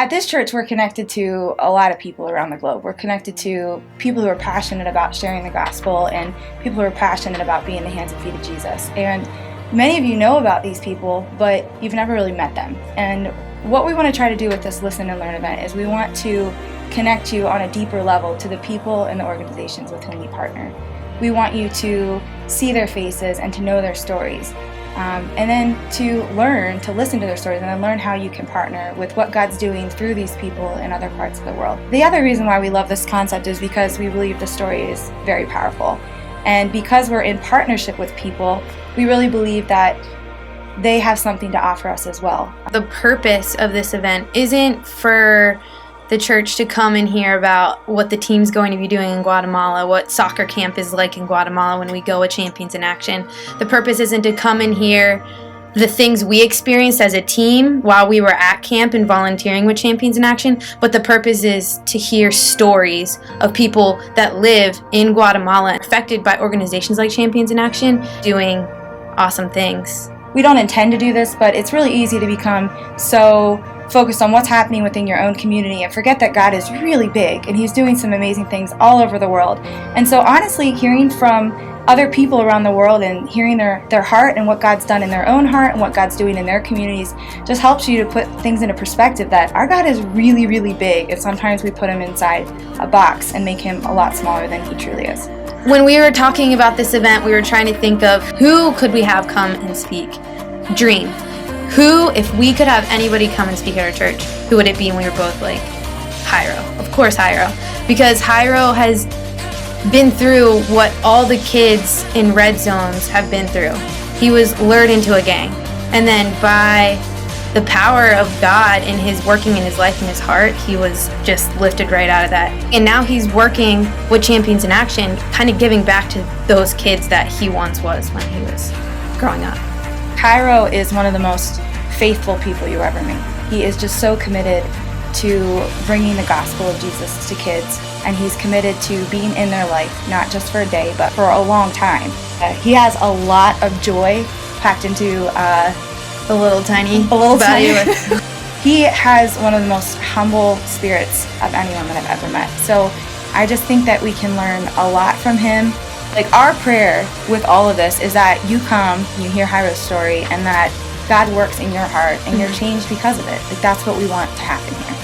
At this church, we're connected to a lot of people around the globe. We're connected to people who are passionate about sharing the gospel and people who are passionate about being the hands and feet of Jesus. And many of you know about these people, but you've never really met them. And what we want to try to do with this Listen and Learn event is we want to connect you on a deeper level to the people and the organizations with whom we partner. We want you to see their faces and to know their stories. And then to learn, to listen to their stories, and then learn how you can partner with what God's doing through these people in other parts of the world. The other reason why we love this concept is because we believe the story is very powerful. And because we're in partnership with people, we really believe that they have something to offer us as well. The purpose of this event isn't for the church to come and hear about what the team's going to be doing in Guatemala, what soccer camp is like in Guatemala when we go with Champions in Action. The purpose isn't to come and hear the things we experienced as a team while we were at camp and volunteering with Champions in Action, but the purpose is to hear stories of people that live in Guatemala affected by organizations like Champions in Action doing awesome things. We don't intend to do this, but it's really easy to become so focused on what's happening within your own community and forget that God is really big and He's doing some amazing things all over the world. And so honestly, hearing from other people around the world and hearing their heart and what God's done in their own heart and what God's doing in their communities just helps you to put things into perspective that our God is really, really big, and sometimes we put Him inside a box and make Him a lot smaller than He truly is. When we were talking about this event, we were trying to think of who could we have come and speak. Dream. Who, if we could have anybody come and speak at our church, who would it be? And we were both like, Jairo. Of course, Jairo. Because Jairo has been through what all the kids in red zones have been through. He was lured into a gang. And then by the power of God and His working in his life and his heart, he was just lifted right out of that. And now he's working with Champions in Action, kind of giving back to those kids that he once was when he was growing up. Jairo is one of the most faithful people you ever meet. He is just so committed to bringing the gospel of Jesus to kids, and he's committed to being in their life, not just for a day, but for a long time. He has a lot of joy packed into a little tiny body. He has one of the most humble spirits of anyone that I've ever met. So I just think that we can learn a lot from him. Like, our prayer with all of this is that you come, you hear Jairo's story, and that God works in your heart and you're changed because of it. Like, that's what we want to happen here.